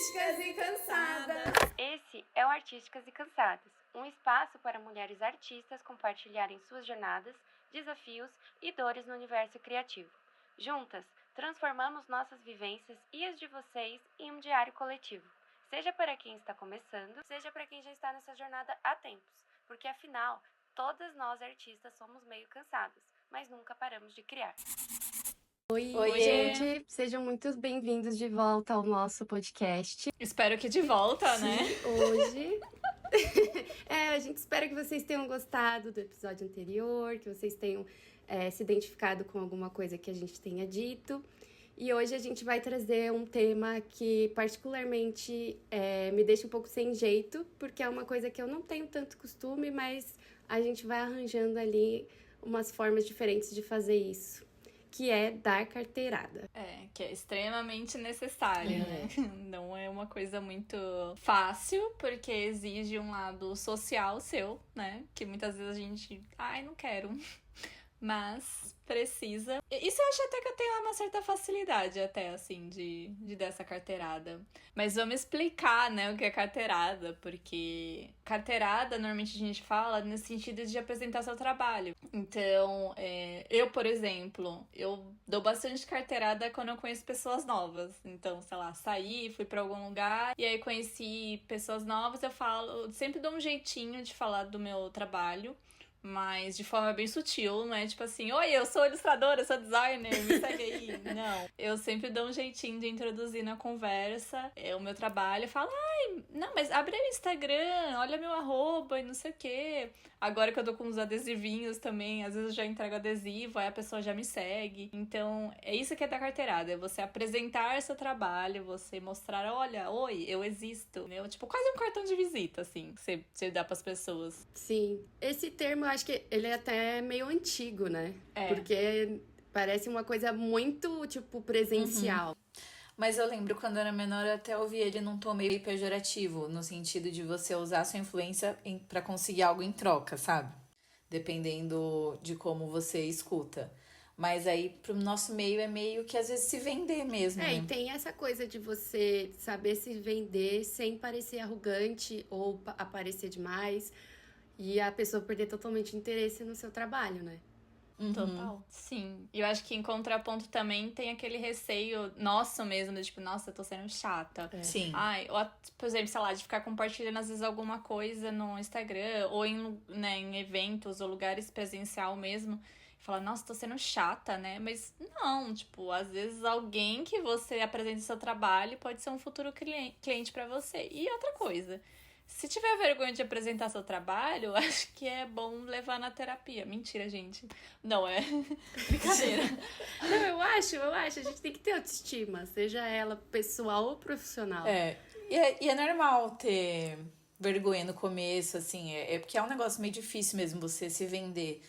Artísticas e Cansadas. Esse é o Artísticas e Cansadas, um espaço para mulheres artistas compartilharem suas jornadas, desafios e dores no universo criativo. Juntas, transformamos nossas vivências e as de vocês em um diário coletivo. Seja para quem está começando, seja para quem já está nessa jornada há tempos, porque afinal, todas nós artistas somos meio cansadas, mas nunca paramos de criar. Oi, gente! Sejam muito bem-vindos de volta ao nosso podcast. Espero que de volta, Sim, né? Hoje. A gente espera que vocês tenham gostado do episódio anterior, que vocês tenham se identificado com alguma coisa que a gente tenha dito. E hoje a gente vai trazer um tema que particularmente me deixa um pouco sem jeito, porque é uma coisa que eu não tenho tanto costume, mas a gente vai arranjando ali umas formas diferentes de fazer isso, que é dar carteirada. Que é extremamente necessário, né? Não é uma coisa muito fácil, porque exige um lado social seu, né? Que muitas vezes a gente, não quero. Mas precisa. Isso eu acho até que eu tenho uma certa facilidade até, assim, de dar essa carteirada. Mas vamos explicar, né, o que é carteirada, porque carteirada, normalmente a gente fala nesse sentido de apresentar seu trabalho. Então, eu, por exemplo, eu dou bastante carteirada quando eu conheço pessoas novas. Então, sei lá, saí, fui pra algum lugar, e aí conheci pessoas novas, eu sempre dou um jeitinho de falar do meu trabalho, mas de forma bem sutil, não é tipo assim, oi, eu sou ilustradora, eu sou designer, me segue aí. Não, eu sempre dou um jeitinho de introduzir na conversa o meu trabalho. Eu falo, não, mas abre aí o Instagram, olha meu arroba e não sei o quê. Agora que eu tô com uns adesivinhos também, às vezes eu já entrego adesivo, aí a pessoa já me segue. Então, é isso que é da carteirada, é você apresentar seu trabalho, você mostrar, olha, oi, eu existo, né? Tipo, quase um cartão de visita, assim, que você dá pras pessoas. Sim, esse termo eu acho que ele é até meio antigo, né? Porque parece uma coisa muito, tipo, presencial. Mas eu lembro quando eu era menor, eu até ouvi ele num tom meio pejorativo, no sentido de você usar sua influência pra conseguir algo em troca, sabe? Dependendo de como você escuta. Mas aí, pro nosso meio, é meio que às vezes se vender mesmo, né? E tem essa coisa de você saber se vender sem parecer arrogante ou aparecer demais e a pessoa perder totalmente interesse no seu trabalho, né? Total. Sim. E eu acho que em contraponto também tem aquele receio nosso mesmo, de tipo, nossa, eu tô sendo chata. Sim. Ou, por exemplo, sei lá, de ficar compartilhando às vezes alguma coisa no Instagram ou em eventos ou lugares presencial mesmo. E falar, nossa, tô sendo chata, né? Mas não, tipo, às vezes alguém que você apresenta seu trabalho pode ser um futuro cliente pra você. E outra coisa, se tiver vergonha de apresentar seu trabalho, acho que é bom levar na terapia. Mentira, gente. Não é brincadeira. Não, eu acho. A gente tem que ter autoestima, seja ela pessoal ou profissional. E é normal ter vergonha no começo, assim. Porque é um negócio meio difícil mesmo você se vender.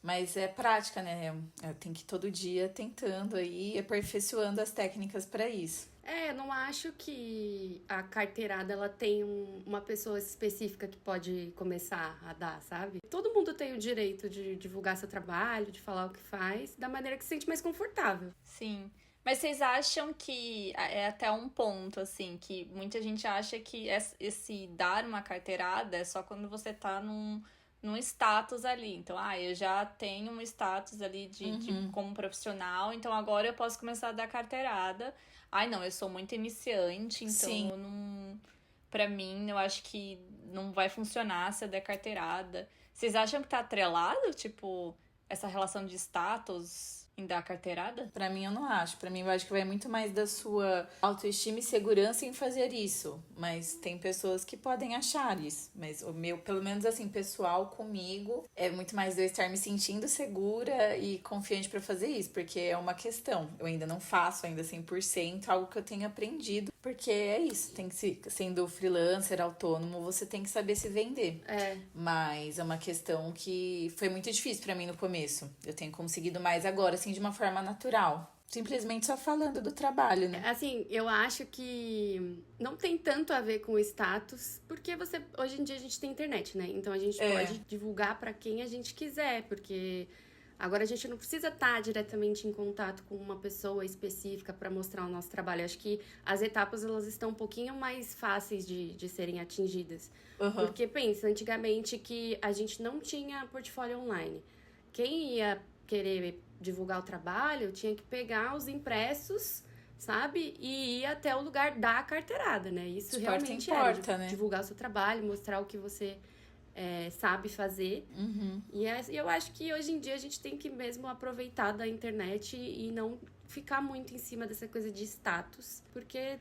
Mas é prática, né? Tem que ir todo dia tentando aí, aperfeiçoando as técnicas pra isso. Eu não acho que a carteirada ela tem uma pessoa específica que pode começar a dar, sabe? Todo mundo tem o direito de divulgar seu trabalho, de falar o que faz, da maneira que se sente mais confortável. Sim. Mas vocês acham que é até um ponto, assim, que muita gente acha que esse dar uma carteirada é só quando você tá num status ali. Então, eu já tenho um status ali de como profissional, então agora eu posso começar a dar carteirada. Não, eu sou muito iniciante, então eu não... Pra mim, eu acho que não vai funcionar se eu der carteirada. Vocês acham que tá atrelado, tipo, essa relação de status em dar carteirada? Pra mim, eu não acho. Pra mim, eu acho que vai muito mais da sua autoestima e segurança em fazer isso. Mas tem pessoas que podem achar isso. Mas o meu, pelo menos assim, pessoal comigo, é muito mais de eu estar me sentindo segura e confiante pra fazer isso. Porque é uma questão. Eu ainda não faço ainda 100% algo que eu tenho aprendido. Porque é isso. Tem que sendo freelancer, autônomo, você tem que saber se vender. Mas é uma questão que foi muito difícil pra mim no começo. Eu tenho conseguido mais agora, assim, de uma forma natural. Simplesmente só falando do trabalho, né? Assim, eu acho que não tem tanto a ver com o status, porque hoje em dia a gente tem internet, né? Então a gente pode divulgar pra quem a gente quiser, porque Agora, a gente não precisa estar diretamente em contato com uma pessoa específica para mostrar o nosso trabalho. Acho que as etapas, elas estão um pouquinho mais fáceis de serem atingidas. Porque, pensa, antigamente que a gente não tinha portfólio online. Quem ia querer divulgar o trabalho tinha que pegar os impressos, sabe? E ir até o lugar da carteirada, né? Isso De realmente porta em porta, né? divulgar o seu trabalho, mostrar o que você sabe fazer. E eu acho que hoje em dia a gente tem que mesmo aproveitar da internet e não ficar muito em cima dessa coisa de status, porque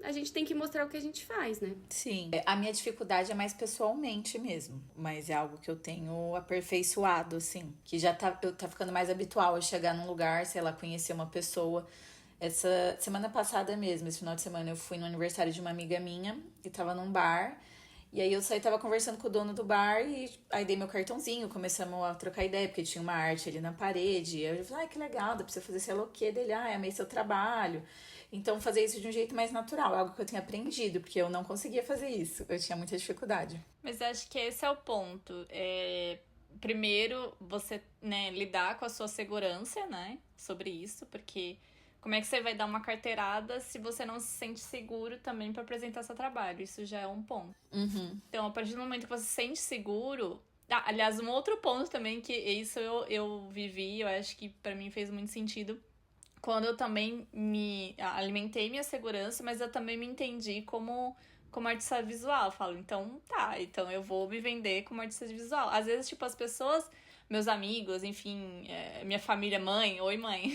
a gente tem que mostrar o que a gente faz, né? Sim. A minha dificuldade é mais pessoalmente mesmo, mas é algo que eu tenho aperfeiçoado, assim, que já tá ficando mais habitual a chegar num lugar, sei lá, conhecer uma pessoa. Essa semana passada mesmo, esse final de semana, eu fui no aniversário de uma amiga minha e tava num bar. E aí eu saí, tava conversando com o dono do bar e aí dei meu cartãozinho, começamos a trocar ideia, porque tinha uma arte ali na parede. E aí eu falei, que legal, dá pra você fazer sei lá o quê dele, amei seu trabalho. Então fazer isso de um jeito mais natural, algo que eu tinha aprendido, porque eu não conseguia fazer isso, eu tinha muita dificuldade. Mas acho que esse é o ponto. Primeiro, você, né, lidar com a sua segurança, né, sobre isso, porque como é que você vai dar uma carteirada se você não se sente seguro também para apresentar seu trabalho? Isso já é um ponto. Então, a partir do momento que você se sente seguro... aliás, um outro ponto também, que isso eu vivi, eu acho que para mim fez muito sentido, quando eu também me alimentei minha segurança, mas eu também me entendi como artista visual. Eu falo, então eu vou me vender como artista visual. Às vezes, tipo, as pessoas, meus amigos, enfim, minha família, mãe, oi mãe,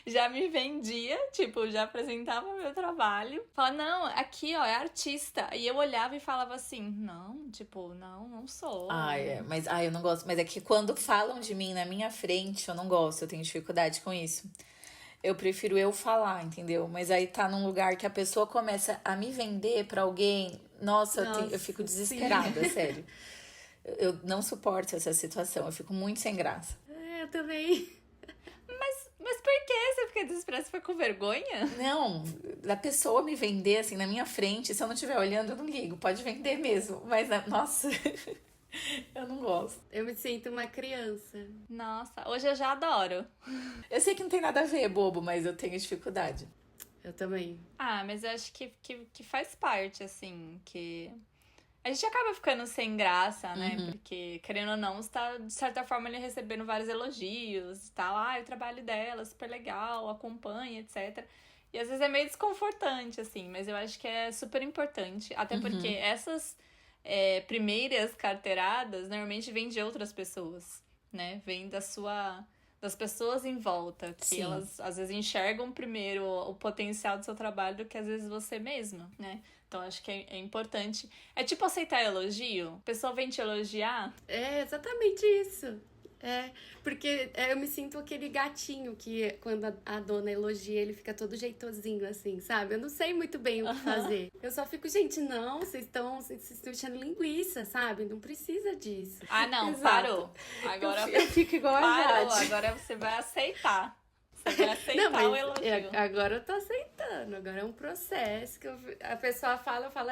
já me vendia, tipo, já apresentava meu trabalho. Falava, não, aqui, ó, é artista. E eu olhava e falava assim, não, tipo, não sou. Mas eu não gosto. Mas é que quando falam de mim na minha frente, eu não gosto, eu tenho dificuldade com isso. Eu prefiro eu falar, entendeu? Mas aí tá num lugar que a pessoa começa a me vender pra alguém. Nossa, eu fico desesperada, sério. Eu não suporto essa situação, eu fico muito sem graça. Eu também. Mas por que você fica desesperada? Você fica com vergonha? Não, da pessoa me vender assim na minha frente, se eu não estiver olhando, eu não ligo. Pode vender mesmo. Mas, nossa, eu não gosto. Eu me sinto uma criança. Nossa, hoje eu já adoro. Eu sei que não tem nada a ver, bobo, mas eu tenho dificuldade. Eu também. Mas eu acho que faz parte, assim, que... A gente acaba ficando sem graça, né? Porque, querendo ou não, você tá, de certa forma, ali recebendo vários elogios e tal. O trabalho dela, super legal, acompanha, etc. E às vezes é meio desconfortante, assim. Mas eu acho que é super importante. Até porque essas primeiras carteiradas, normalmente vêm de outras pessoas, né? Vem das pessoas em volta. Que Sim. Elas, às vezes, enxergam primeiro o potencial do seu trabalho do que, às vezes, você mesma, né? Então, acho que é importante. É tipo aceitar elogio. A pessoa vem te elogiar. É exatamente isso. Porque eu me sinto aquele gatinho que quando a dona elogia, ele fica todo jeitosinho, assim, sabe? Eu não sei muito bem o que fazer. Eu só fico, gente, não, vocês estão enchendo linguiça, sabe? Não precisa disso. Não, Exato. parou. Agora Eu fico igual a parou, Jade. agora você vai aceitar. Você vai aceitar o elogio. Agora eu tô aceitando. Agora é um processo que a pessoa fala, eu falo,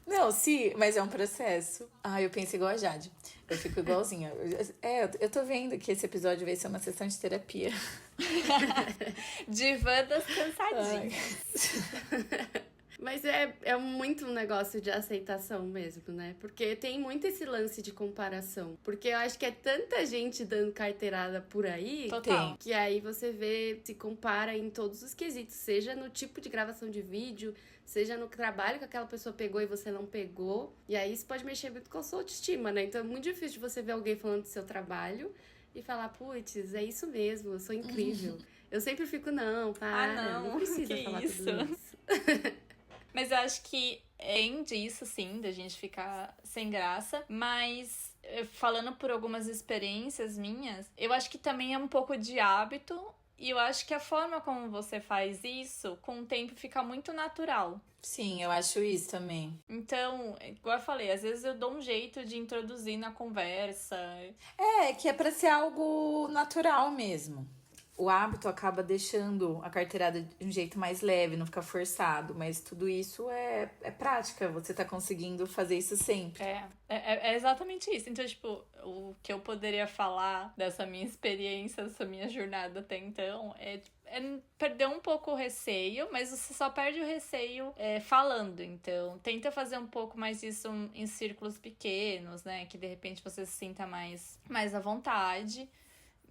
Não, sim, mas é um processo. Eu penso igual a Jade. Eu fico igualzinha. Eu tô vendo que esse episódio vai ser uma sessão de terapia. Divanas cansadinhas. Mas é muito um negócio de aceitação mesmo, né? Porque tem muito esse lance de comparação. Porque eu acho que é tanta gente dando carteirada por aí, Total. que aí você vê, se compara em todos os quesitos. Seja no tipo de gravação de vídeo, seja no trabalho que aquela pessoa pegou e você não pegou. E aí isso pode mexer muito com a sua autoestima, né? Então é muito difícil de você ver alguém falando do seu trabalho e falar, putz, é isso mesmo, eu sou incrível. Eu sempre fico, não não precisa que falar isso? tudo isso. Mas eu acho que é disso, sim, da gente ficar sem graça. Mas, falando por algumas experiências minhas, eu acho que também é um pouco de hábito. E eu acho que a forma como você faz isso, com o tempo, fica muito natural. Sim, eu acho isso também. Então, igual eu falei, às vezes eu dou um jeito de introduzir na conversa. Que é pra ser algo natural mesmo. o hábito acaba deixando a carteirada de um jeito mais leve, não fica forçado. Mas tudo isso é prática, você tá conseguindo fazer isso sempre. É exatamente isso. Então, tipo, o que eu poderia falar dessa minha experiência, dessa minha jornada até então, é perder um pouco o receio, mas você só perde o receio falando. Então, tenta fazer um pouco mais isso em círculos pequenos, né? Que de repente você se sinta mais à vontade.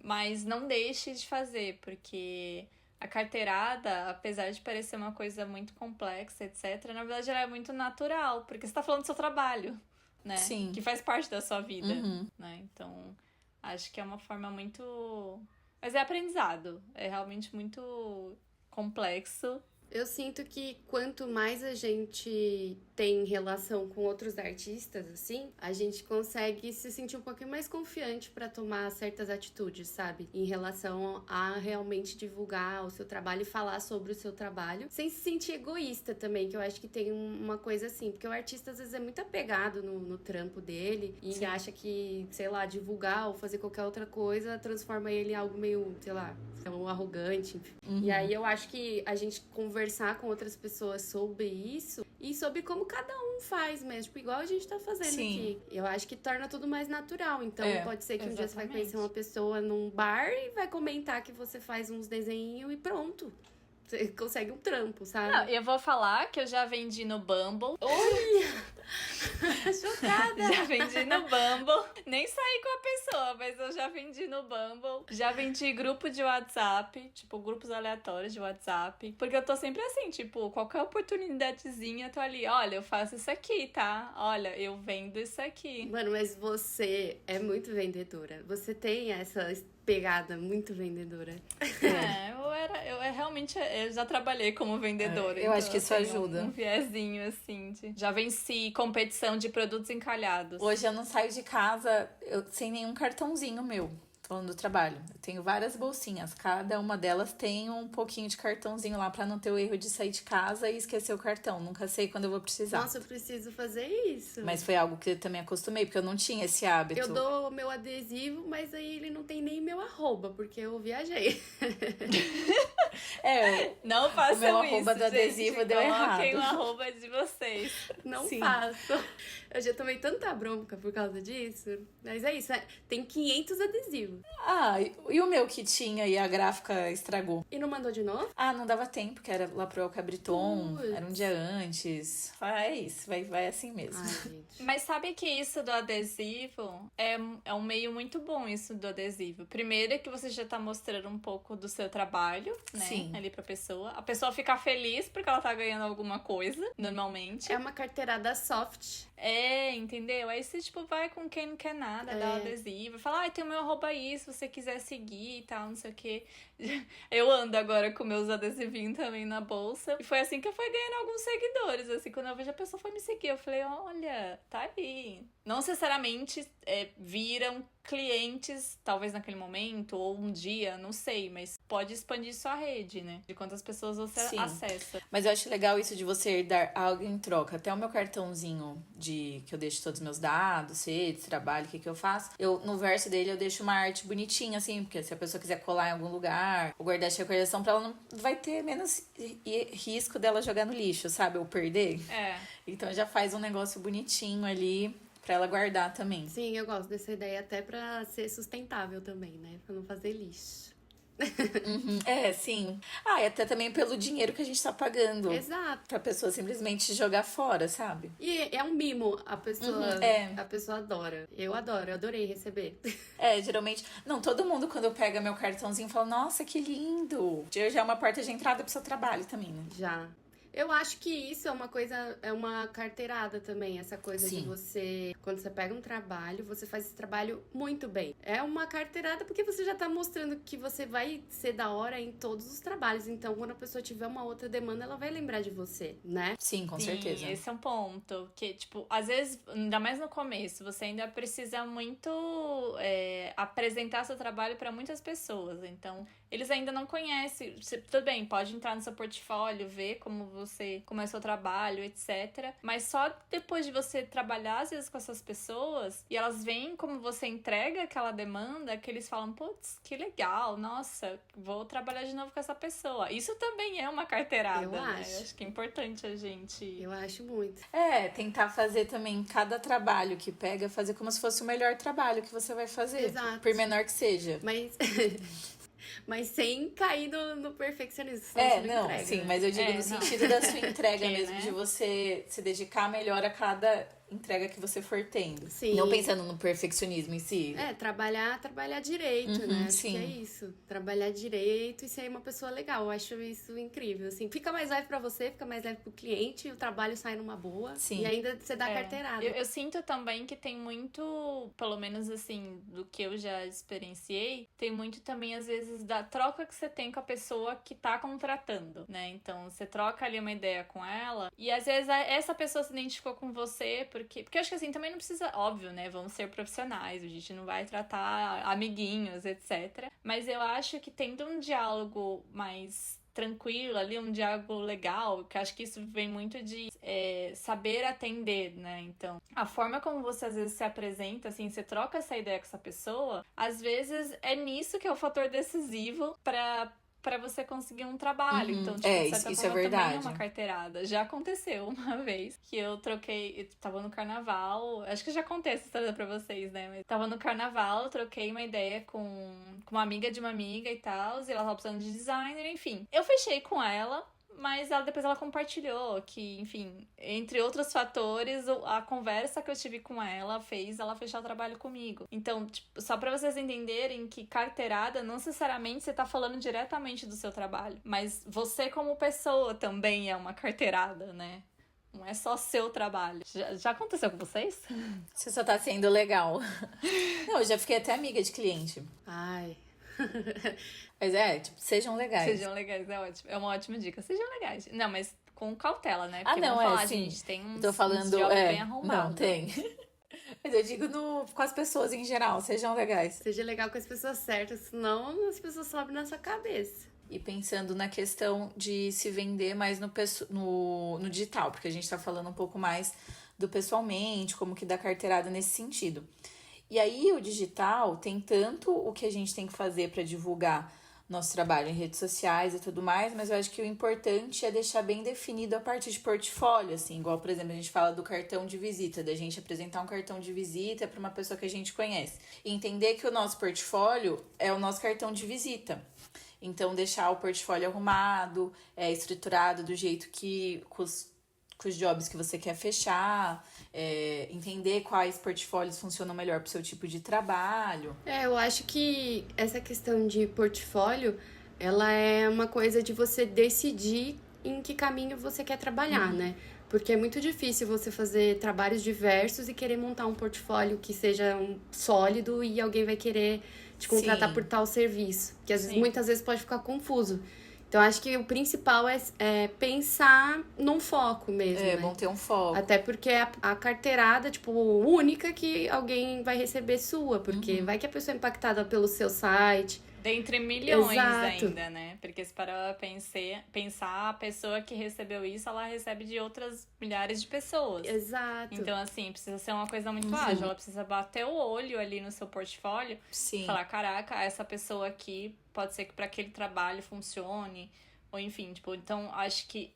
Mas não deixe de fazer, porque a carteirada, apesar de parecer uma coisa muito complexa, etc., na verdade ela é muito natural, porque você tá falando do seu trabalho, né? Sim. Que faz parte da sua vida, Uhum. né? Então, acho que é uma forma muito... Mas é aprendizado, é realmente muito complexo. Eu sinto que quanto mais a gente tem relação com outros artistas, assim, a gente consegue se sentir um pouquinho mais confiante para tomar certas atitudes, sabe? Em relação a realmente divulgar o seu trabalho e falar sobre o seu trabalho, sem se sentir egoísta também, que eu acho que tem uma coisa assim, porque o artista às vezes é muito apegado no trampo dele e Sim. acha que, sei lá, divulgar ou fazer qualquer outra coisa transforma ele em algo meio, sei lá, um arrogante. Uhum. E aí eu acho que a gente conversar com outras pessoas sobre isso e sobre como cada um faz mesmo, tipo, igual a gente tá fazendo aqui. Eu acho que torna tudo mais natural. Então pode ser que um dia você vai conhecer uma pessoa num bar e vai comentar que você faz uns desenhinhos e pronto. Você consegue um trampo, sabe? Não, eu vou falar que eu já vendi no Bumble. Olha! Chocada! Já vendi no Bumble. Nem saí com a pessoa, mas eu já vendi no Bumble. Já vendi grupo de WhatsApp, tipo, grupos aleatórios de WhatsApp. Porque eu tô sempre assim, tipo, qualquer oportunidadezinha, eu tô ali. Olha, eu faço isso aqui, tá? Olha, eu vendo isso aqui. Mano, mas você é muito vendedora. Você tem essa pegada muito vendedora. Eu já trabalhei como vendedora. Eu acho que isso ajuda. Um viezinho, assim. Já venci competição de produtos encalhados. Hoje eu não saio de casa sem nenhum cartãozinho meu. Falando do trabalho. Eu tenho várias bolsinhas. Cada uma delas tem um pouquinho de cartãozinho lá pra não ter o erro de sair de casa e esquecer o cartão. Nunca sei quando eu vou precisar. Nossa, eu preciso fazer isso. Mas foi algo que eu também acostumei, porque eu não tinha esse hábito. Eu dou meu adesivo, mas aí ele não tem nem meu arroba, porque eu viajei. Não façam o meu isso, arroba do adesivo gente. deu errado. Coloquem o arroba de vocês. Não Sim. faço. Eu já tomei tanta bronca por causa disso. Mas é isso, tem 500 adesivos. E o meu que tinha e a gráfica estragou? E não mandou de novo? Não dava tempo, que era lá pro El Cabriton, Puts. era um dia antes. É isso, vai assim mesmo. Ai, gente. Mas sabe que isso do adesivo é um meio muito bom, isso do adesivo. Primeiro é que você já tá mostrando um pouco do seu trabalho, né? Sim. Ali pra pessoa. A pessoa fica feliz porque ela tá ganhando alguma coisa, normalmente. É uma carteirada soft. Entendeu? Aí você, tipo, vai com quem não quer nada, dá o adesivo. Fala, tem o meu arroba aí, se você quiser seguir e tal, não sei o quê. Eu ando agora com meus adesivinhos também na bolsa. E foi assim que eu fui ganhando alguns seguidores, assim. Quando eu vejo a pessoa foi me seguir, eu falei, olha, tá aí. Não necessariamente viram clientes, talvez naquele momento, ou um dia, não sei. Mas pode expandir sua rede, né? De quantas pessoas você Sim. acessa. Mas eu acho legal isso de você dar algo em troca. Até o meu cartãozinho que eu deixo todos os meus dados, redes, trabalho, o que eu faço. No verso dele eu deixo uma arte bonitinha, assim, porque se a pessoa quiser colar em algum lugar, ou guardar de recordação pra ela, não vai ter menos risco dela jogar no lixo, sabe? Ou perder. Então já faz um negócio bonitinho ali pra ela guardar também. Sim, eu gosto dessa ideia até pra ser sustentável também, né? Pra não fazer lixo. Sim. E até também pelo dinheiro que a gente tá pagando. Exato. Pra pessoa simplesmente jogar fora, sabe? E é um mimo, a pessoa adora. Eu adorei receber. Geralmente... Não, todo mundo quando pega meu cartãozinho fala, nossa, que lindo. Já é uma porta de entrada pro seu trabalho também, né? Já. Eu acho que isso é uma carteirada também, essa coisa Sim. de você, quando você pega um trabalho, você faz esse trabalho muito bem. É uma carteirada porque você já tá mostrando que você vai ser da hora em todos os trabalhos. Então, quando a pessoa tiver uma outra demanda, ela vai lembrar de você, né? Sim, com certeza. Esse é um ponto. Que, tipo, às vezes, ainda mais no começo, você ainda precisa muito apresentar seu trabalho para muitas pessoas. Então, eles ainda não conhecem. Tudo bem, pode entrar no seu portfólio, ver como é o seu trabalho, etc. Mas só depois de você trabalhar, às vezes, com essas pessoas, e elas veem como você entrega aquela demanda, que eles falam, putz, que legal, nossa, vou trabalhar de novo com essa pessoa. Isso também é uma carteirada, Eu né? acho. Acho que é importante a gente... Eu acho muito. Tentar fazer também cada trabalho que pega, fazer como se fosse o melhor trabalho que você vai fazer. Exato. Por menor que seja. Mas sem cair no perfeccionismo. Senão você não entrega, sim, né? mas eu digo no sentido da sua entrega Porque, mesmo, né? de você se dedicar melhor a cada entrega que você for tendo. Sim. Não pensando no perfeccionismo em si. Trabalhar direito, né? Acho sim. que é isso. Trabalhar direito e ser uma pessoa legal. Eu acho isso incrível, assim. Fica mais leve pra você, fica mais leve pro cliente, o trabalho sai numa boa. Sim. E ainda você dá carteirada. Eu sinto também que tem muito, pelo menos assim, do que eu já experienciei, tem muito também, às vezes, da troca que você tem com a pessoa que tá contratando, né? Então, você troca ali uma ideia com ela e, às vezes, essa pessoa se identificou com você porque eu acho que, assim, também não precisa, óbvio, né? Vamos ser profissionais, a gente não vai tratar amiguinhos, etc. Mas eu acho que tendo um diálogo mais tranquilo ali, um diálogo legal, que acho que isso vem muito de saber atender, né? Então, a forma como você às vezes se apresenta, assim, você troca essa ideia com essa pessoa, às vezes é nisso que é o fator decisivo pra você conseguir um trabalho. Então, tipo, de certa isso forma, é verdade. também é uma carteirada. Já aconteceu uma vez que eu tava no carnaval, acho que eu já contei essa história pra vocês, né? Mas tava no carnaval, troquei uma ideia com uma amiga de uma amiga e tal, e ela tava precisando de designer, enfim. Eu fechei com ela, mas depois ela compartilhou que, enfim, entre outros fatores, a conversa que eu tive com ela fez ela fechar o trabalho comigo. Então, tipo, só pra vocês entenderem que carteirada não necessariamente você tá falando diretamente do seu trabalho, mas você como pessoa também é uma carteirada, né? Não é só seu trabalho. Já aconteceu com vocês? Você só tá sendo legal. Não, eu já fiquei até amiga de cliente. Ai. Mas sejam legais. Sejam legais, é ótimo. É uma ótima dica. Sejam legais. Não, mas com cautela, né? Porque não, vamos falar, sim. Gente, tem uns, tô falando, uns jogos bem arrombados. Não, tem. Mas eu digo com as pessoas em geral, sejam legais. Seja legal com as pessoas certas, senão as pessoas sobem na sua cabeça. E pensando na questão de se vender mais no digital, porque a gente tá falando um pouco mais do pessoalmente, como que dá carteirada nesse sentido. E aí, o digital tem tanto o que a gente tem que fazer para divulgar nosso trabalho em redes sociais e tudo mais, mas eu acho que o importante é deixar bem definido a parte de portfólio, assim, igual, por exemplo, a gente fala do cartão de visita, da gente apresentar um cartão de visita para uma pessoa que a gente conhece. E entender que o nosso portfólio é o nosso cartão de visita. Então, deixar o portfólio arrumado, estruturado do jeito que com os jobs que você quer fechar, entender quais portfólios funcionam melhor para o seu tipo de trabalho. Eu acho que essa questão de portfólio, ela é uma coisa de você decidir em que caminho você quer trabalhar, né? Porque é muito difícil você fazer trabalhos diversos e querer montar um portfólio que seja sólido e alguém vai querer te contratar por tal serviço. Que muitas vezes pode ficar confuso. Então, acho que o principal é pensar num foco mesmo, né? Bom ter um foco. Até porque é a carteirada, tipo, única que alguém vai receber sua. Porque vai que a pessoa é impactada pelo seu site. Dentre milhões. Exato. Ainda, né? Porque se parar pra pensar, a pessoa que recebeu isso, ela recebe de outras milhares de pessoas. Exato. Então, assim, precisa ser uma coisa muito ágil. Ela precisa bater o olho ali no seu portfólio. Sim. Falar, caraca, essa pessoa aqui pode ser que para aquele trabalho funcione. Ou enfim, tipo, então acho que...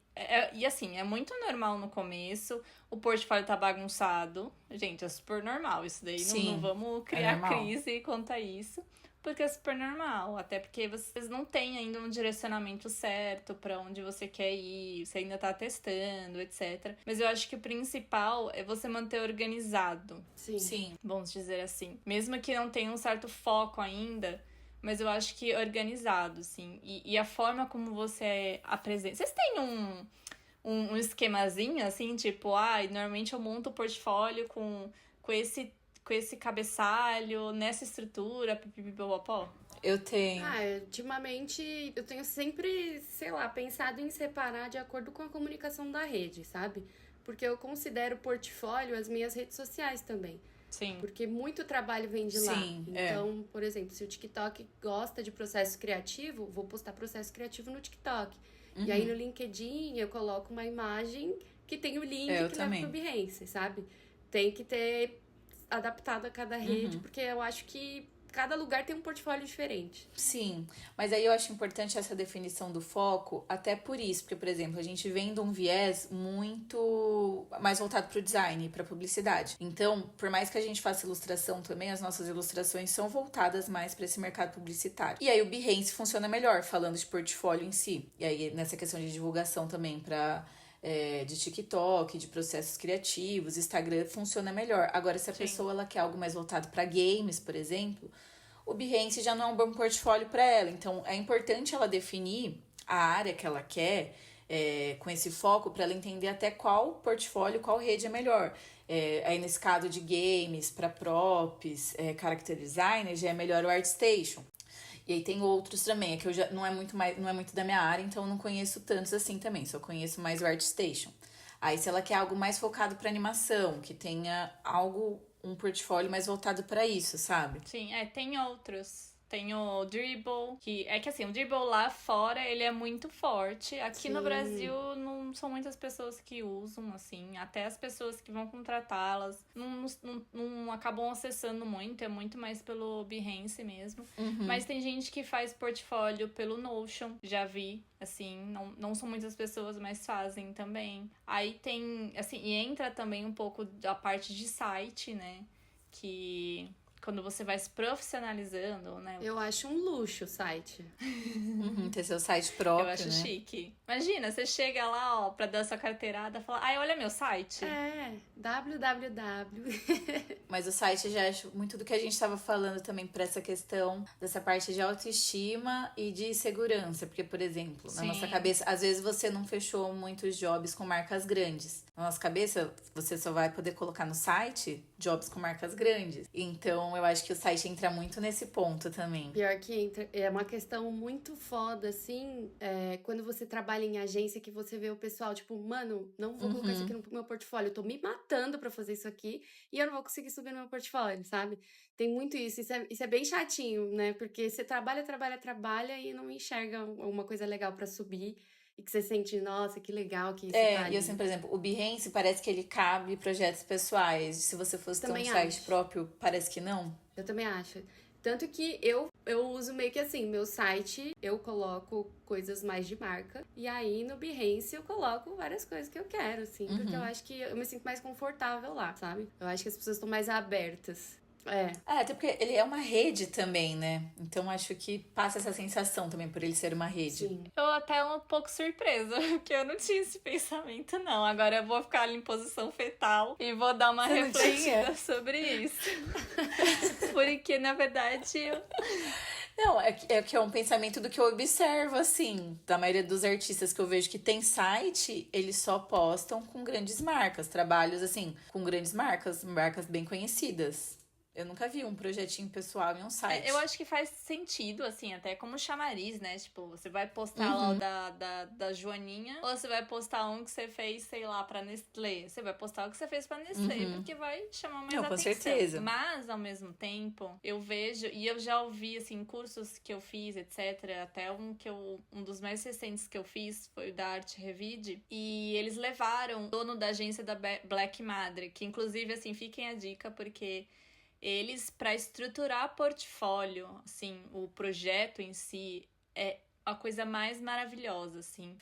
E assim, é muito normal no começo. O portfólio tá bagunçado. Gente, é super normal isso daí. Não vamos criar crise quanto a isso. Porque é super normal, até porque vocês não têm ainda um direcionamento certo pra onde você quer ir, você ainda tá testando, etc. Mas eu acho que o principal é você manter organizado. Sim. Vamos dizer assim. Mesmo que não tenha um certo foco ainda, mas eu acho que organizado, sim. E a forma como você apresenta... Vocês têm um esquemazinho, assim, tipo, normalmente eu monto o portfólio com esse cabeçalho, nessa estrutura, pipipipopopó? Eu tenho. Ultimamente eu tenho sempre, sei lá, pensado em separar de acordo com a comunicação da rede, sabe? Porque eu considero portfólio as minhas redes sociais também. Sim. Porque muito trabalho vem de lá. Sim, Então, por exemplo, se o TikTok gosta de processo criativo, vou postar processo criativo no TikTok. E aí no LinkedIn eu coloco uma imagem que tem o link que leva pro Behance, sabe? Tem que ter adaptado a cada rede, porque eu acho que cada lugar tem um portfólio diferente. Sim, mas aí eu acho importante essa definição do foco, até por isso, porque, por exemplo, a gente vem de um viés muito mais voltado para o design e para publicidade. Então, por mais que a gente faça ilustração também, as nossas ilustrações são voltadas mais para esse mercado publicitário. E aí o Behance funciona melhor, falando de portfólio em si. E aí nessa questão de divulgação também para de TikTok, de processos criativos, Instagram funciona melhor. Agora, se a pessoa ela quer algo mais voltado para games, por exemplo, o Behance já não é um bom portfólio para ela. Então, é importante ela definir a área que ela quer com esse foco para ela entender até qual portfólio, qual rede é melhor. Aí, nesse caso de games, para props, character designer, já é melhor o ArtStation. E aí tem outros também, que eu já não é muito da minha área, então eu não conheço tantos assim também, só conheço mais o ArtStation. Aí se ela quer algo mais focado para animação, que tenha um portfólio mais voltado para isso, sabe? Sim, tem outros. Tem o Dribbble, que assim, o Dribbble lá fora, ele é muito forte. Aqui no Brasil, não são muitas pessoas que usam, assim. Até as pessoas que vão contratá-las não acabam acessando muito. É muito mais pelo Behance mesmo. Mas tem gente que faz portfólio pelo Notion, já vi. Assim, não são muitas pessoas, mas fazem também. Aí tem, assim, e entra também um pouco da parte de site, né? Que quando você vai se profissionalizando, né? Eu acho um luxo o site. Ter seu site próprio, eu acho né? chique. Imagina, você chega lá, pra dar sua carteirada e fala, olha meu site. www. Mas o site já acho muito do que a gente estava falando também para essa questão dessa parte de autoestima e de segurança. Porque, por exemplo, na nossa cabeça, às vezes você não fechou muitos jobs com marcas grandes. Na nossa cabeça, você só vai poder colocar no site jobs com marcas grandes. Então, eu acho que o site entra muito nesse ponto também. Pior que entra, é uma questão muito foda, assim, quando você trabalha em agência, que você vê o pessoal, tipo, mano, não vou colocar isso aqui no meu portfólio, eu tô me matando pra fazer isso aqui e eu não vou conseguir subir no meu portfólio, sabe? Tem muito isso é bem chatinho, né? Porque você trabalha e não enxerga uma coisa legal pra subir. E que você sente, nossa, que legal que isso tá ali. E assim, por exemplo, o Behance parece que ele cabe projetos pessoais. Se você fosse ter um site próprio, parece que não. Eu também acho. Tanto que eu uso meio que assim, meu site, eu coloco coisas mais de marca. E aí no Behance eu coloco várias coisas que eu quero, assim. Porque eu acho que eu me sinto mais confortável lá, sabe? Eu acho que as pessoas estão mais abertas. Até porque ele é uma rede também, né? Então acho que passa essa sensação também por ele ser uma rede. Sim. Eu até um pouco surpresa, porque eu não tinha esse pensamento, não. Agora eu vou ficar ali em posição fetal e vou dar uma refletida sobre isso. Porque, na verdade, Não, é que é um pensamento do que eu observo, assim, da maioria dos artistas que eu vejo que tem site, eles só postam com grandes marcas, trabalhos, assim, com grandes marcas bem conhecidas. Eu nunca vi um projetinho pessoal em um site. Eu acho que faz sentido, assim, até como chamariz, né? Tipo, você vai postar lá o da Joaninha, ou você vai postar um que você fez, sei lá, pra Nestlé. Você vai postar o que você fez pra Nestlé, porque vai chamar mais atenção. Com certeza. Mas, ao mesmo tempo, eu vejo, e eu já ouvi, assim, cursos que eu fiz, etc. Até um dos mais recentes que eu fiz foi o da Arte Revide. E eles levaram o dono da agência da Black Madre, que inclusive, assim, fiquem a dica, porque eles, para estruturar portfólio, assim, o projeto em si, é a coisa mais maravilhosa, assim.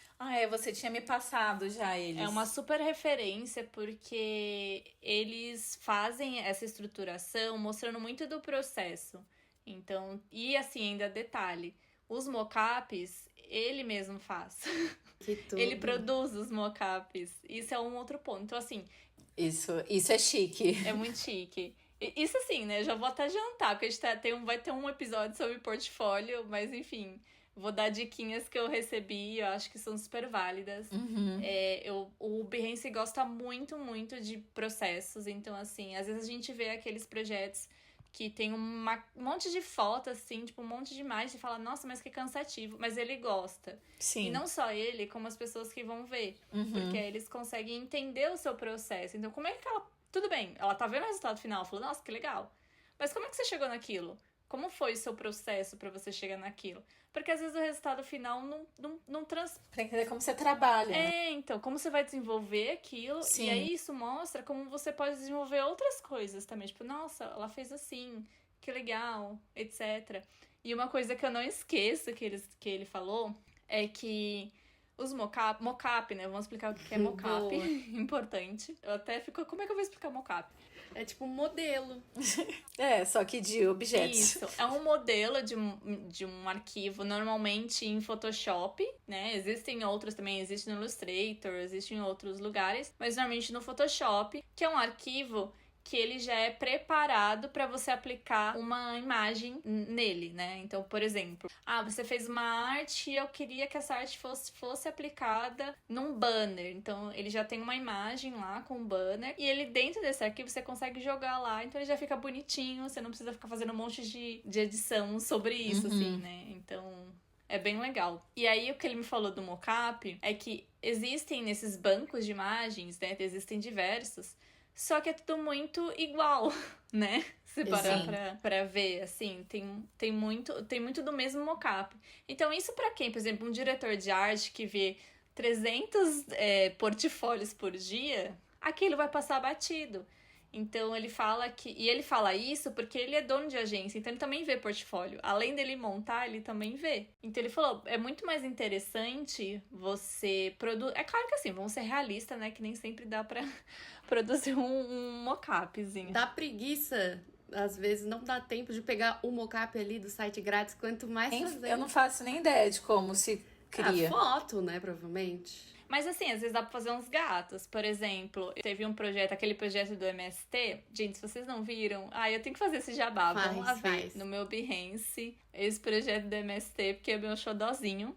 Você tinha me passado já eles. É uma super referência, porque eles fazem essa estruturação mostrando muito do processo. Então, e assim, ainda detalhe, os mockups, ele mesmo faz. Que tudo. Ele produz os mockups. Isso é um outro ponto. Então, assim... Isso é chique. É muito chique. Isso assim, né? Já vou até adiantar, porque a gente vai ter um episódio sobre portfólio, mas enfim, vou dar diquinhas que eu recebi, eu acho que são super válidas. O Behance gosta muito, muito de processos, então assim, às vezes a gente vê aqueles projetos que tem um monte de foto, assim, tipo, um monte de imagens, e fala, nossa, mas que cansativo. Mas ele gosta. Sim. E não só ele, como as pessoas que vão ver. Porque aí eles conseguem entender o seu processo. Então, como é que Tudo bem, ela tá vendo o resultado final, falou, nossa, que legal. Mas como é que você chegou naquilo? Como foi o seu processo pra você chegar naquilo? Porque às vezes o resultado final não trans... Pra entender como você trabalha, né? Então, como você vai desenvolver aquilo. Sim. E aí isso mostra como você pode desenvolver outras coisas também. Tipo, nossa, ela fez assim, que legal, etc. E uma coisa que eu não esqueço que ele falou é que os mocap, né? Vamos explicar o que é mocap. Importante. Eu até fico, como é que eu vou explicar mocap? É tipo um modelo. Só que de objetos. Isso, é um modelo de um arquivo, normalmente em Photoshop, né? Existem outros também, existe no Illustrator, existe em outros lugares, mas normalmente no Photoshop, que é um arquivo que ele já é preparado para você aplicar uma imagem nele, né? Então, por exemplo, você fez uma arte e eu queria que essa arte fosse aplicada num banner. Então, ele já tem uma imagem lá com um banner e ele dentro desse arquivo você consegue jogar lá, então ele já fica bonitinho, você não precisa ficar fazendo um monte de edição sobre isso, assim, né? Então, é bem legal. E aí, o que ele me falou do mocap é que existem nesses bancos de imagens, né? Existem diversos, só que é tudo muito igual, né? Se parar pra ver, assim, tem muito do mesmo mocap. Então, isso pra quem? Por exemplo, um diretor de arte que vê 300 portfólios por dia, aquilo vai passar batido. Então, ele fala que... E ele fala isso porque ele é dono de agência, então ele também vê portfólio. Além dele montar, ele também vê. Então, ele falou, é muito mais interessante você produzir... É claro que assim, vamos ser realistas, né? Que nem sempre dá pra produzir um mocapzinho. Dá preguiça, às vezes não dá tempo de pegar o mocap ali do site grátis, quanto mais fazer. Eu não faço nem ideia de como se cria. Foto, né, provavelmente. Mas assim, às vezes dá pra fazer uns gatos. Por exemplo, teve um projeto, aquele projeto do MST. Gente, se vocês não viram, eu tenho que fazer esse jabá. Vamos lá ver no meu Behance esse projeto do MST, porque é meu xodózinho.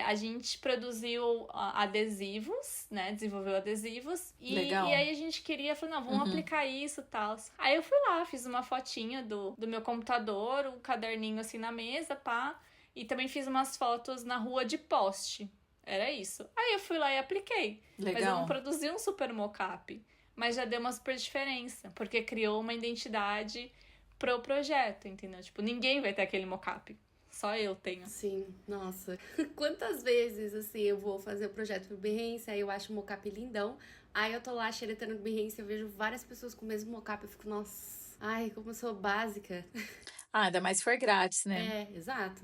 A gente produziu adesivos, né? Desenvolveu adesivos. Legal. E aí a gente queria, falou, não, vamos aplicar isso e tal. Aí eu fui lá, fiz uma fotinha do meu computador, um caderninho assim na mesa, pá. E também fiz umas fotos na rua de poste. Era isso. Aí eu fui lá e apliquei. Legal. Mas eu não produzi um super mocap. Mas já deu uma super diferença. Porque criou uma identidade pro projeto, entendeu? Tipo, ninguém vai ter aquele mocap. Só eu tenho. Sim, nossa. Quantas vezes, assim, eu vou fazer o projeto pro Behance, aí eu acho o mocap lindão. Aí eu tô lá xeretando no Behance, eu vejo várias pessoas com o mesmo mocap. Eu fico, nossa, ai, como eu sou básica. Ainda mais se for grátis, né? Exato.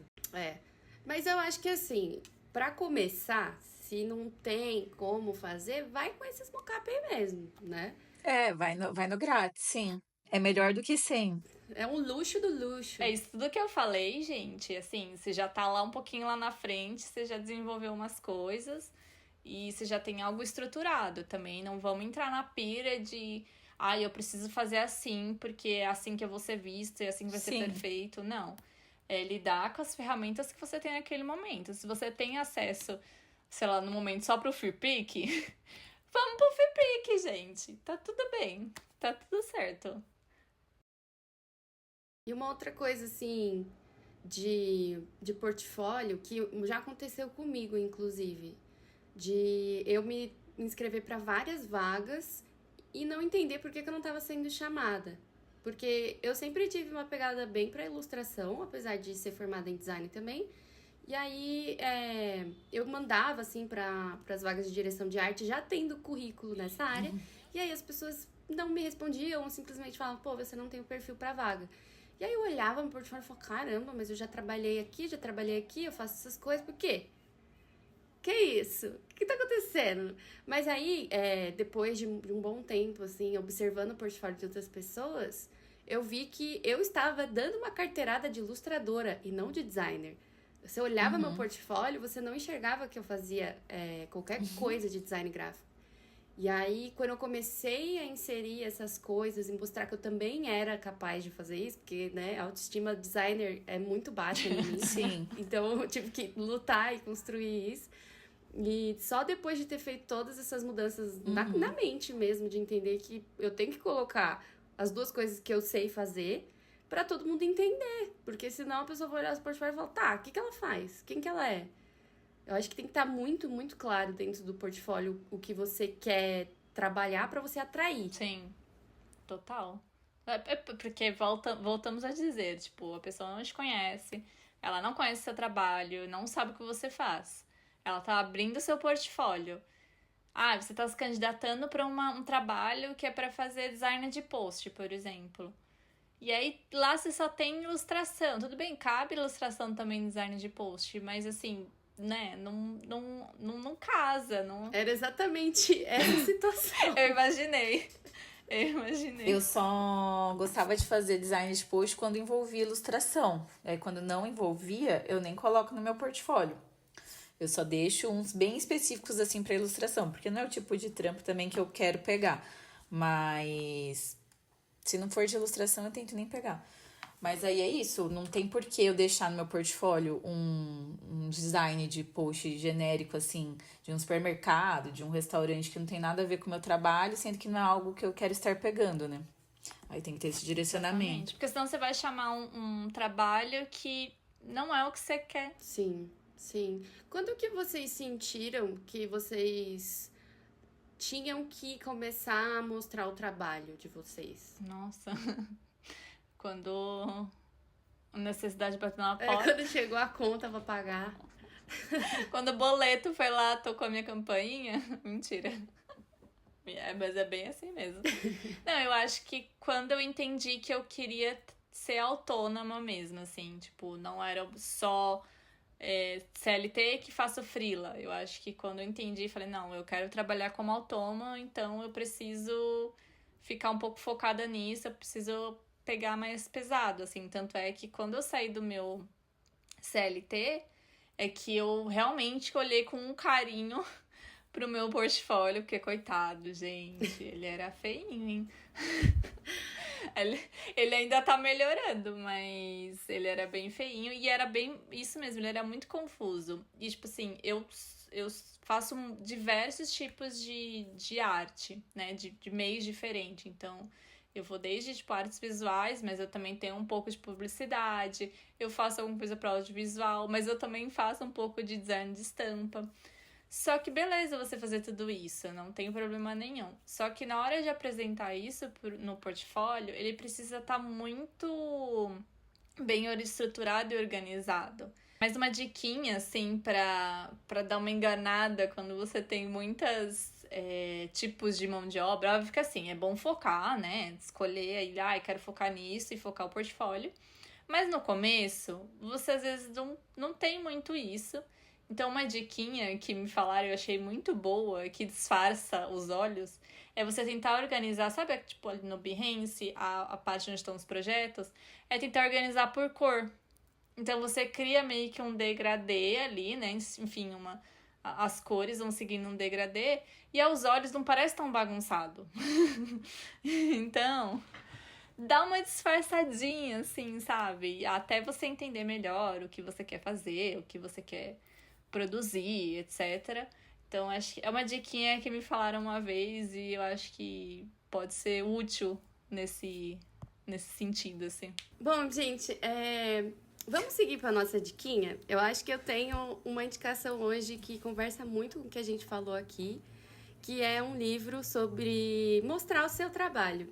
Mas eu acho que, assim... Pra começar, se não tem como fazer, vai com esses mocap aí mesmo, né? Vai no grátis, sim. É melhor do que sem. É um luxo do luxo. É isso tudo que eu falei, gente. Assim, você já tá lá um pouquinho lá na frente, você já desenvolveu umas coisas e você já tem algo estruturado também. Não vamos entrar na pira de... eu preciso fazer assim, porque é assim que eu vou ser visto e assim vai ser perfeito. Não. Lidar com as ferramentas que você tem naquele momento. Se você tem acesso, sei lá, no momento só pro FreePic, vamos pro FreePic, gente. Tá tudo bem. Tá tudo certo. E uma outra coisa, assim, de portfólio, que já aconteceu comigo, inclusive, de eu me inscrever para várias vagas e não entender por que eu não estava sendo chamada. Porque eu sempre tive uma pegada bem pra ilustração, apesar de ser formada em design também. E aí, eu mandava, assim, para as vagas de direção de arte, já tendo currículo nessa área. E aí as pessoas não me respondiam, simplesmente falavam, pô, você não tem o perfil pra vaga. E aí eu olhava no portfólio e falava, caramba, mas eu já trabalhei aqui, eu faço essas coisas, por quê? Que isso? O que tá acontecendo? Mas aí, depois de um bom tempo, assim, observando o portfólio de outras pessoas, eu vi que eu estava dando uma carteirada de ilustradora e não de designer. Você olhava meu portfólio, você não enxergava que eu fazia qualquer coisa de design gráfico. E aí, quando eu comecei a inserir essas coisas e mostrar que eu também era capaz de fazer isso, porque, né, a autoestima designer é muito baixa em mim. Sim. Então, eu tive que lutar e construir isso. E só depois de ter feito todas essas mudanças na mente mesmo, de entender que eu tenho que colocar as duas coisas que eu sei fazer pra todo mundo entender. Porque senão a pessoa vai olhar os portfólios e falar, tá, o que ela faz? Quem que ela é? Eu acho que tem que estar muito, muito claro dentro do portfólio o que você quer trabalhar pra você atrair. Sim. total. Porque voltamos a dizer, tipo, a pessoa não te conhece, ela não conhece seu trabalho, não sabe o que você faz. Ela tá abrindo seu portfólio. Ah, você tá se candidatando para um trabalho que é para fazer design de post, por exemplo. E aí, lá você só tem ilustração. Tudo bem, cabe ilustração também no design de post, mas assim, né, não casa, não... Era exatamente essa situação. Eu imaginei. Eu só gostava de fazer design de post quando envolvia ilustração. Aí, quando não envolvia, eu nem coloco no meu portfólio. Eu só deixo uns bem específicos, assim, pra ilustração. Porque não é o tipo de trampo também que eu quero pegar. Mas... se não for de ilustração, eu tento nem pegar. Mas aí é isso, não tem por que eu deixar no meu portfólio um design de post genérico, assim, de um supermercado, de um restaurante que não tem nada a ver com o meu trabalho, sendo que não é algo que eu quero estar pegando, né? Aí tem que ter esse direcionamento. Exatamente. Porque senão você vai chamar um trabalho que não é o que você quer. Sim, sim. Quando que vocês sentiram que vocês tinham que começar a mostrar o trabalho de vocês? Nossa. Quando a necessidade bateu na É, porta. quando chegou a conta pra pagar. Quando o boleto foi lá, tocou a minha campainha. Mentira. Mas é bem assim mesmo. Não, eu acho que quando eu entendi que eu queria ser autônoma mesmo, assim. Tipo, não era só CLT que faço freela. Eu acho que quando eu entendi, falei, não, eu quero trabalhar como autônoma, então eu preciso ficar um pouco focada nisso, eu preciso pegar mais pesado, assim. Tanto é que quando eu saí do meu CLT, é que eu realmente olhei com um carinho pro meu portfólio, porque, coitado, gente, ele era feinho, hein? Ele ainda tá melhorando, mas ele era bem feinho e era bem isso mesmo, ele era muito confuso. E, tipo assim, eu faço diversos tipos de arte, né? De meios diferentes. Então, eu vou desde, tipo, artes visuais, mas eu também tenho um pouco de publicidade. Eu faço alguma coisa para audiovisual, mas eu também faço um pouco de design de estampa. Só que beleza você fazer tudo isso, não tem problema nenhum. Só que na hora de apresentar isso no portfólio, ele precisa estar muito bem estruturado e organizado. Mas uma diquinha, assim, pra dar uma enganada quando você tem muitos tipos de mão de obra, óbvio que assim, é bom focar, né? Escolher aí, quero focar nisso e focar o portfólio. Mas no começo, você às vezes não tem muito isso. Então, uma diquinha que me falaram, eu achei muito boa, que disfarça os olhos, é você tentar organizar, sabe, tipo, ali no Behance, a parte onde estão os projetos, é tentar organizar por cor. Então, você cria meio que um degradê ali, né, enfim, as cores vão seguindo um degradê, e aos olhos não parece tão bagunçado. Então, dá uma disfarçadinha, assim, sabe? Até você entender melhor o que você quer fazer, o que você quer produzir, etc. Então, acho que é uma diquinha que me falaram uma vez e eu acho que pode ser útil nesse sentido, assim. Bom, gente, vamos seguir para nossa diquinha? Eu acho que eu tenho uma indicação hoje que conversa muito com o que a gente falou aqui, que é um livro sobre mostrar o seu trabalho.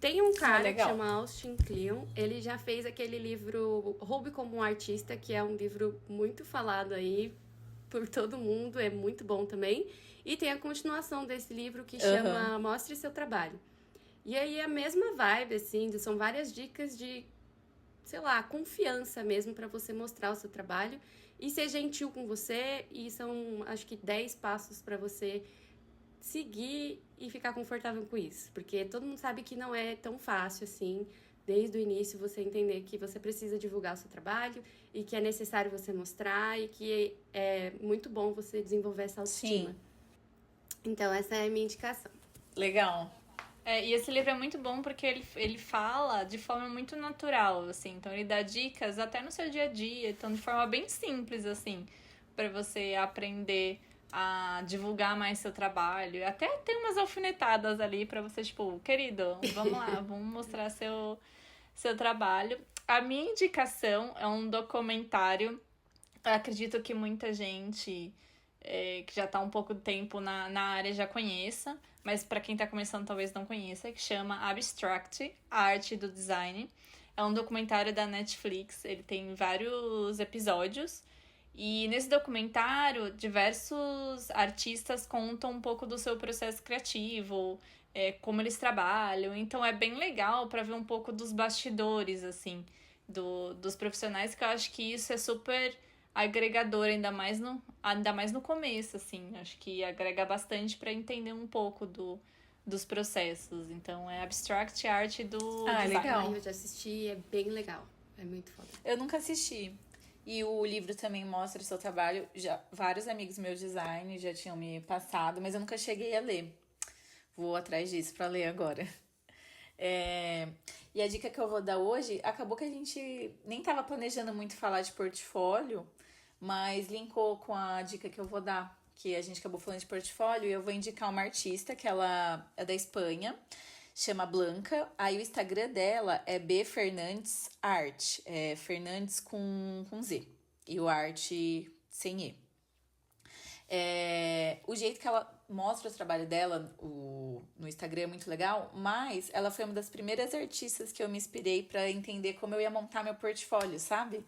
Tem um cara que chama Austin Kleon, ele já fez aquele livro Roube como um Artista, que é um livro muito falado aí por todo mundo, é muito bom também. E tem a continuação desse livro que chama Mostre Seu Trabalho. E aí a mesma vibe, assim, são várias dicas de, sei lá, confiança mesmo para você mostrar o seu trabalho e ser gentil com você. E são, acho que, 10 passos para você seguir e ficar confortável com isso, porque todo mundo sabe que não é tão fácil assim, desde o início você entender que você precisa divulgar o seu trabalho e que é necessário você mostrar e que é muito bom você desenvolver essa autoestima. Sim. Então essa é a minha indicação. Legal. E esse livro é muito bom porque ele fala de forma muito natural, assim, então ele dá dicas até no seu dia a dia, então de forma bem simples, assim, para você aprender a divulgar mais seu trabalho. Até tem umas alfinetadas ali pra você, tipo, querido, vamos lá, vamos mostrar seu trabalho. A minha indicação é um documentário. Eu acredito que muita gente que já tá há um pouco de tempo na área já conheça, mas para quem tá começando talvez não conheça, que chama Abstract, a arte do design. É um documentário da Netflix, ele tem vários episódios. E nesse documentário, diversos artistas contam um pouco do seu processo criativo, como eles trabalham. Então é bem legal para ver um pouco dos bastidores, assim, dos profissionais, que eu acho que isso é super agregador, ainda mais no começo, assim. Acho que agrega bastante para entender um pouco dos processos. Então é Abstract Art do design. Legal. Eu já assisti, é bem legal. É muito foda. Eu nunca assisti. E o livro também mostra o seu trabalho. Já vários amigos meus design já tinham me passado, mas eu nunca cheguei a ler. Vou atrás disso pra ler agora. E a dica que eu vou dar hoje, acabou que a gente nem tava planejando muito falar de portfólio, mas linkou com a dica que eu vou dar, que a gente acabou falando de portfólio, e eu vou indicar uma artista, que ela é da Espanha, chama Blanca. Aí o Instagram dela é B Fernandes Art, Fernandes com Z, e o Art sem E. O jeito que ela mostra o trabalho dela no Instagram é muito legal, mas ela foi uma das primeiras artistas que eu me inspirei para entender como eu ia montar meu portfólio, sabe?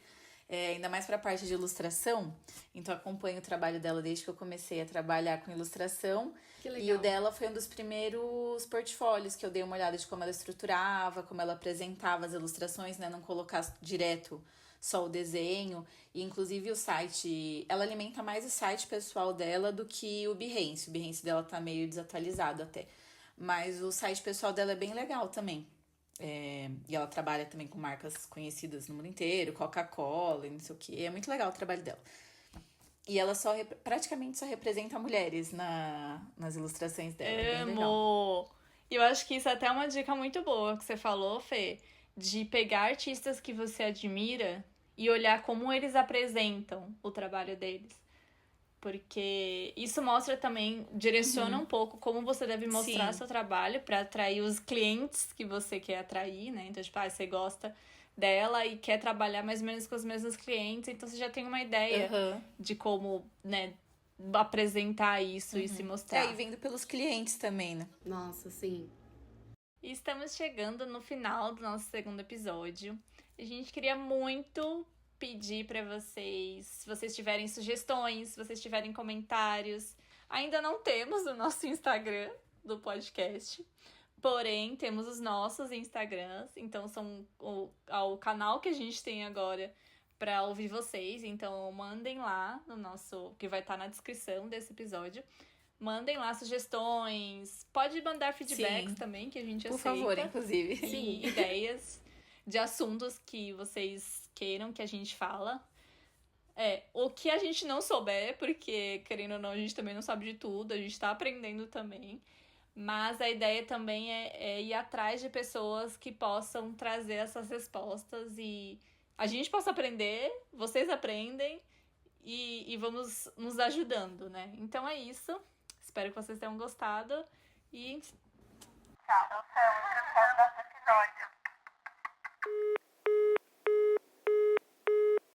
Ainda mais para a parte de ilustração. Então acompanho o trabalho dela desde que eu comecei a trabalhar com ilustração. Que legal. E o dela foi um dos primeiros portfólios que eu dei uma olhada de como ela estruturava, como ela apresentava as ilustrações, né? Não colocar direto só o desenho. E inclusive o site, ela alimenta mais o site pessoal dela do que o Behance. O Behance dela tá meio desatualizado até. Mas o site pessoal dela é bem legal também. E ela trabalha também com marcas conhecidas no mundo inteiro, Coca-Cola e não sei o que. É muito legal o trabalho dela. E ela praticamente só representa mulheres nas ilustrações dela. É bem legal. Amo! Eu acho que isso é até uma dica muito boa que você falou, Fê, de pegar artistas que você admira e olhar como eles apresentam o trabalho deles. Porque isso mostra também, direciona um pouco como você deve mostrar Sim. seu trabalho para atrair os clientes que você quer atrair, né? Então, tipo, você gosta dela e quer trabalhar mais ou menos com os mesmos clientes, então você já tem uma ideia de como, né, apresentar isso e se mostrar. E vendo pelos clientes também, né? Nossa, sim. E estamos chegando no final do nosso segundo episódio. A gente queria muito pedir para vocês, se vocês tiverem sugestões, se vocês tiverem comentários. Ainda não temos o nosso Instagram do podcast, porém temos os nossos Instagrams, então são o canal que a gente tem agora para ouvir vocês. Então mandem lá no nosso, que vai estar na descrição desse episódio. Mandem lá sugestões, pode mandar feedbacks também, que a gente aceita. Por favor, inclusive. Sim, ideias de assuntos que vocês queiram que a gente fala. O que a gente não souber, porque, querendo ou não, a gente também não sabe de tudo, a gente tá aprendendo também. Mas a ideia também é ir atrás de pessoas que possam trazer essas respostas e a gente possa aprender, vocês aprendem e vamos nos ajudando, né? Então é isso. Espero que vocês tenham gostado e tchau.